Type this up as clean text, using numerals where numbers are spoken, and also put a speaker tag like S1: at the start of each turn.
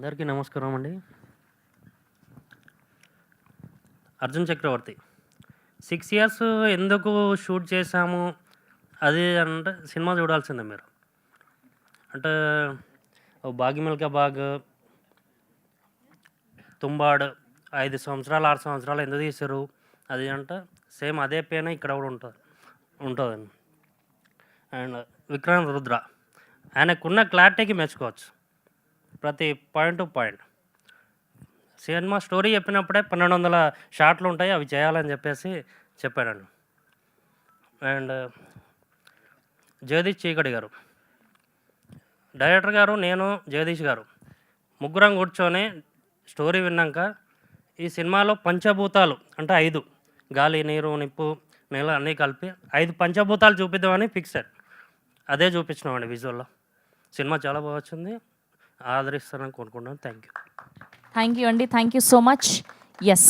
S1: అందరికీ నమస్కారం అండి. అర్జున్ చక్రవర్తి 6 ఇయర్స్ ఎందుకు షూట్ చేశాము అది అంటే సినిమా చూడాల్సిందే మీరు. అంటే 'బాగి మిల్కా బాగ్', 'తుంబాడ్' 5 సంవత్సరాలు 6 సంవత్సరాలు ఎందుకు తీశారు అది అంటే సేమ్ అదే పెయిన్ ఇక్కడ కూడా ఉంటుందండి. అండ్ 'విక్రమ్ రుద్ర' ఆయనకున్న క్లారిటీకి మెచ్చుకోవచ్చు. ప్రతి point to point cinema story చెప్పినప్పుడే 1200 షాట్లు ఉంటాయి, అవి చేయాలని చెప్పాడండి. అండ్ జగదీష్ చీకటి గారు, డైరెక్టర్ గారు, నేను, జగదీష్ గారు ముగ్గురం కూర్చొని స్టోరీ విన్నాక ఈ సినిమాలో పంచభూతాలు అంటే 5 గాలి, నీరు, నిప్పు, నేల అన్నీ కలిపి 5 పంచభూతాలు చూపిద్దామని ఫిక్స్ అయ్యారు. అదే చూపించినామండి విజువల్లో. సినిమా చాలా బాగా వచ్చింది, ఆదరిస్తారని కోరుకుంటున్నాను. థ్యాంక్ యూ
S2: అండి. Thank you so much. Yes.